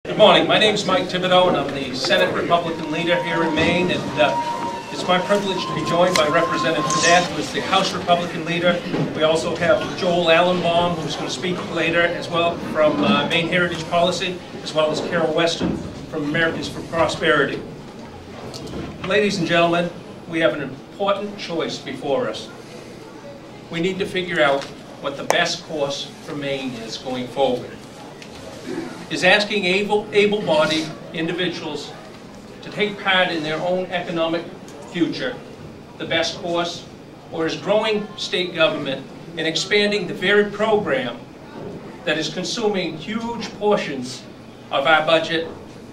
Good morning. My name is Mike Thibodeau, and I'm the Senate Republican leader here in Maine. And it's my privilege to be joined by Representative Cadet, who is the House Republican leader. We also have Joel Allenbaum, who's going to speak later, as well from Maine Heritage Policy, as well as Carol Weston from Americans for Prosperity. Ladies and gentlemen, we have an important choice before us. We need to figure out what the best course for Maine is going forward. Is asking able-bodied individuals to take part in their own economic future the best course, or is growing state government and expanding the very program that is consuming huge portions of our budget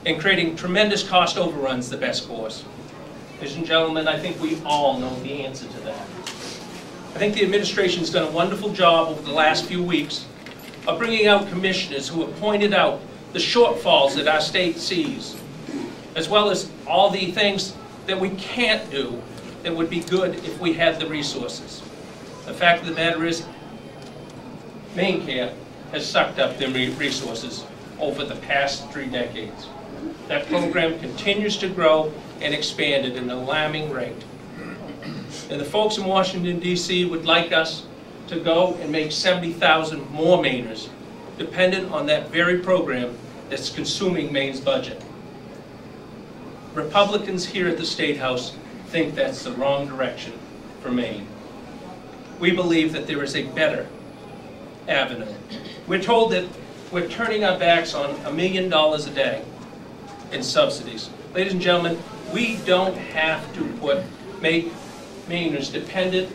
and creating tremendous cost overruns the best course? Ladies and gentlemen, I think we all know the answer to that. I think the administration's done a wonderful job over the last few weeks of bringing out commissioners who have pointed out the shortfalls that our state sees, as well as all the things that we can't do that would be good if we had the resources. The fact of the matter is, MaineCare has sucked up their resources over the past 3 decades. That program continues to grow and expand at an alarming rate. And the folks in Washington, D.C. would like us to go and make 70,000 more Mainers dependent on that very program that's consuming Maine's budget. Republicans here at the State House think that's the wrong direction for Maine. We believe that there is a better avenue. We're told that we're turning our backs on $1 million a day in subsidies. Ladies and gentlemen, we don't have to make Mainers dependent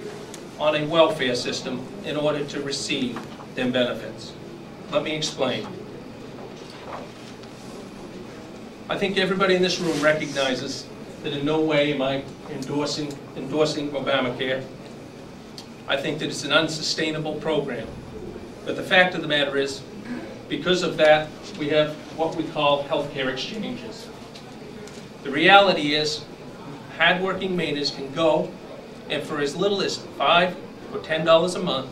on a welfare system in order to receive them benefits. Let me explain. I think everybody in this room recognizes that in no way am I endorsing Obamacare. I think that it's an unsustainable program. But the fact of the matter is, because of that, we have what we call healthcare exchanges. The reality is, hardworking Mainers can go and for as little as $5 or $10 a month,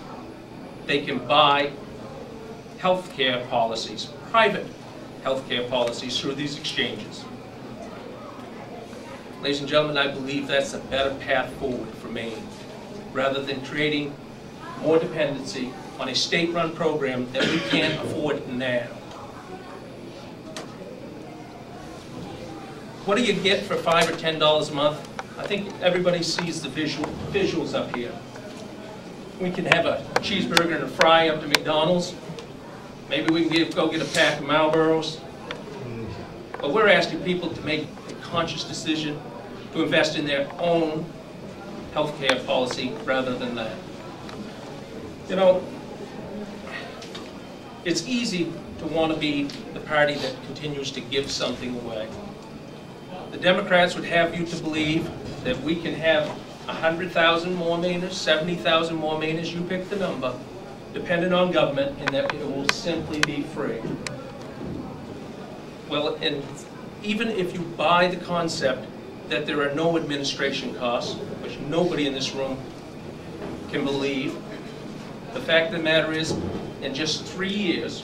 they can buy health care policies, private health care policies through these exchanges. Ladies and gentlemen, I believe that's a better path forward for Maine, rather than creating more dependency on a state-run program that we can't afford now. What do you get for $5 or $10 a month? I think everybody sees the visuals up here. We can have a cheeseburger and a fry up to McDonald's. Maybe we can go get a pack of Marlboros. But we're asking people to make a conscious decision to invest in their own health care policy rather than that. You know, it's easy to want to be the party that continues to give something away. The Democrats would have you to believe that we can have 100,000 more Mainers, 70,000 more Mainers, you pick the number, dependent on government, and that it will simply be free. Well, and even if you buy the concept that there are no administration costs, which nobody in this room can believe, the fact of the matter is, in just 3 years,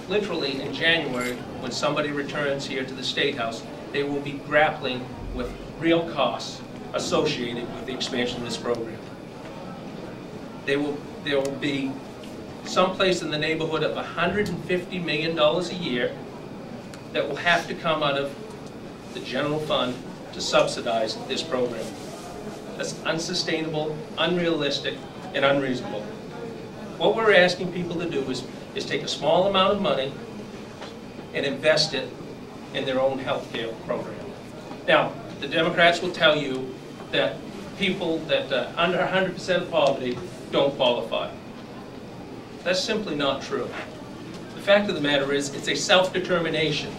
literally in January, when somebody returns here to the State House, they will be grappling with real costs associated with the expansion of this program. There will be someplace in the neighborhood of $150 million a year that will have to come out of the general fund to subsidize this program. That's unsustainable, unrealistic, and unreasonable. What we're asking people to do is take a small amount of money and invest it in their own health care program. Now, the Democrats will tell you that people that are under 100% of poverty don't qualify. That's simply not true. The fact of the matter is, it's a self-determination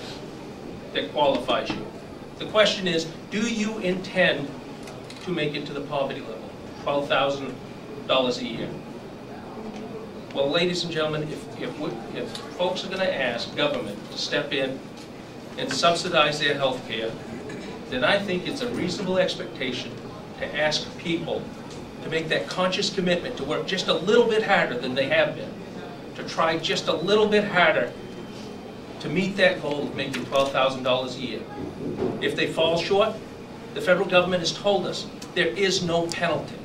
that qualifies you. The question is, do you intend to make it to the poverty level, $12,000 a year? Well, ladies and gentlemen, if folks are going to ask government to step in and subsidize their health care, then I think it's a reasonable expectation to ask people to make that conscious commitment to work just a little bit harder than they have been, to try just a little bit harder to meet that goal of making $12,000 a year. If they fall short, the federal government has told us there is no penalty.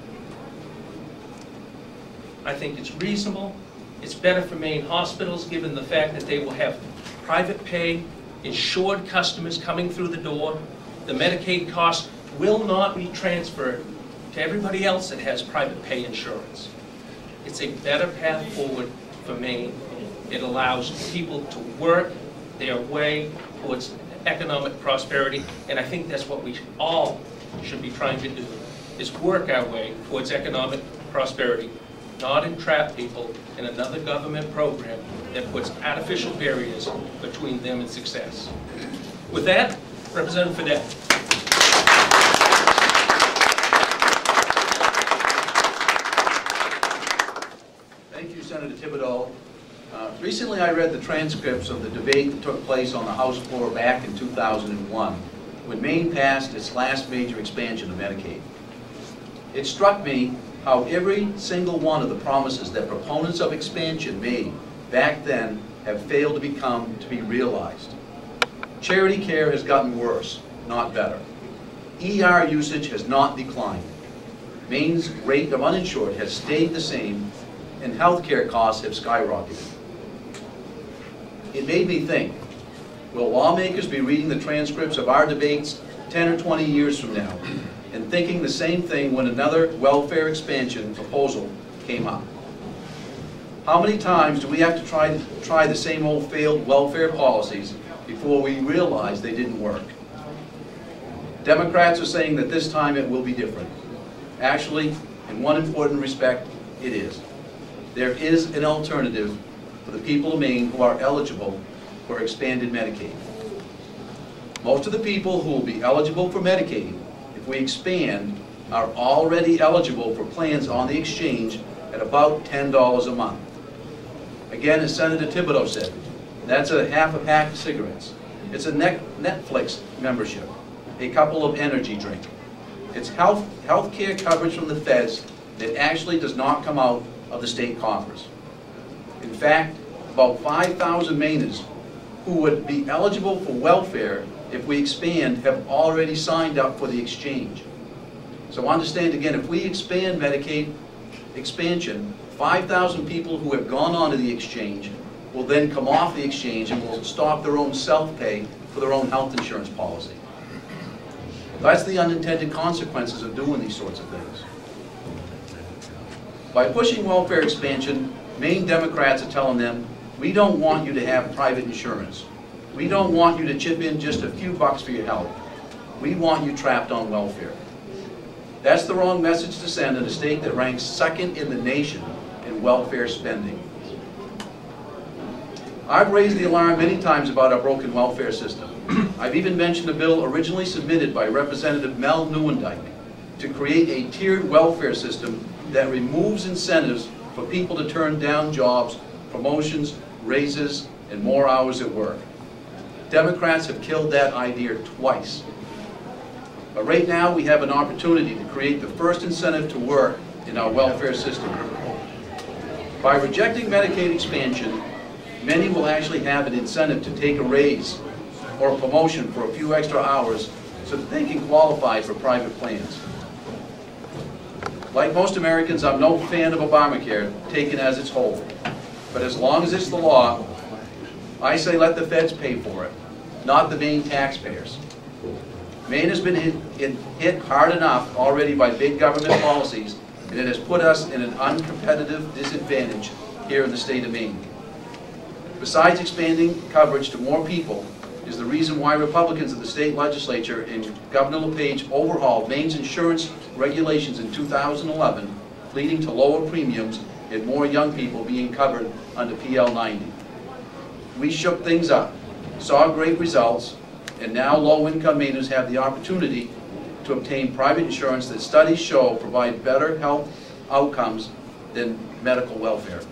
I think it's reasonable. It's better for Maine hospitals, given the fact that they will have private pay, insured customers coming through the door. The Medicaid costs will not be transferred to everybody else that has private pay insurance. It's a better path forward for Maine. It allows people to work their way towards economic prosperity, and I think that's what we all should be trying to do, is work our way towards economic prosperity, not entrap people in another government program that puts artificial barriers between them and success. With that, Representative Fedett. Thank you, Senator Thibodeau. Recently I read the transcripts of the debate that took place on the House floor back in 2001, when Maine passed its last major expansion of Medicaid. It struck me how every single one of the promises that proponents of expansion made back then have failed to be realized. Charity care has gotten worse, not better. ER usage has not declined. Maine's rate of uninsured has stayed the same, and health care costs have skyrocketed. It made me think, will lawmakers be reading the transcripts of our debates 10 or 20 years from now and thinking the same thing when another welfare expansion proposal came up? How many times do we have to try the same old failed welfare policies before we realize they didn't work? Democrats are saying that this time it will be different. Actually, in one important respect, it is. There is an alternative for the people of Maine who are eligible for expanded Medicaid. Most of the people who will be eligible for Medicaid, if we expand, are already eligible for plans on the exchange at about $10 a month. Again, as Senator Thibodeau said, that's a half a pack of cigarettes. It's a Netflix membership, a couple of energy drinks. It's health care coverage from the feds that actually does not come out of the state coffers. In fact, about 5,000 Mainers who would be eligible for welfare if we expand have already signed up for the exchange. So understand again, if we expand Medicaid expansion, 5,000 people who have gone onto the exchange will then come off the exchange and will stop their own self-pay for their own health insurance policy. That's the unintended consequences of doing these sorts of things. By pushing welfare expansion, Maine Democrats are telling them, we don't want you to have private insurance. We don't want you to chip in just a few bucks for your health. We want you trapped on welfare. That's the wrong message to send in a state that ranks second in the nation in welfare spending. I've raised the alarm many times about our broken welfare system. I've even mentioned a bill originally submitted by Representative Mel Neuendijk to create a tiered welfare system that removes incentives for people to turn down jobs, promotions, raises, and more hours at work. Democrats have killed that idea twice. But right now we have an opportunity to create the first incentive to work in our welfare system. By rejecting Medicaid expansion, many will actually have an incentive to take a raise or a promotion for a few extra hours so that they can qualify for private plans. Like most Americans, I'm no fan of Obamacare taken as its whole. But as long as it's the law, I say let the feds pay for it, not the Maine taxpayers. Maine has been hit hard enough already by big government policies, and it has put us in an uncompetitive disadvantage here in the state of Maine. Besides expanding coverage to more people, is the reason why Republicans of the state legislature and Governor LePage overhauled Maine's insurance regulations in 2011, leading to lower premiums and more young people being covered under PL 90. We shook things up, saw great results, and now low-income Mainers have the opportunity to obtain private insurance that studies show provide better health outcomes than medical welfare.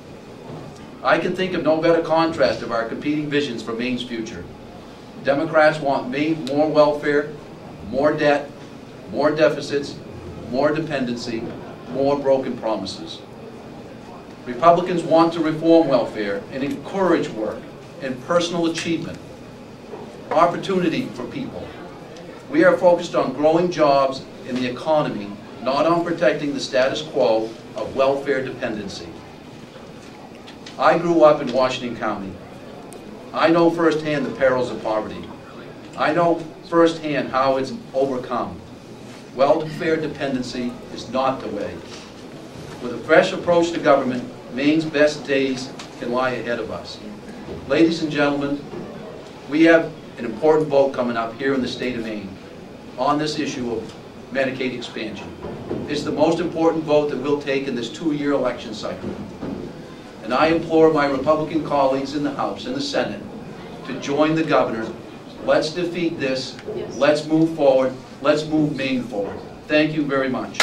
I can think of no better contrast of our competing visions for Maine's future. Democrats want Maine more welfare, more debt, more deficits, more dependency, more broken promises. Republicans want to reform welfare and encourage work and personal achievement, opportunity for people. We are focused on growing jobs in the economy, not on protecting the status quo of welfare dependency. I grew up in Washington County. I know firsthand the perils of poverty. I know firsthand how it's overcome. Welfare dependency is not the way. With a fresh approach to government, Maine's best days can lie ahead of us. Ladies and gentlemen, we have an important vote coming up here in the state of Maine on this issue of Medicaid expansion. It's the most important vote that we'll take in this 2-year election cycle. And I implore my Republican colleagues in the House and the Senate to join the governor. Let's defeat this. Let's move forward. Let's move Maine forward. Thank you very much.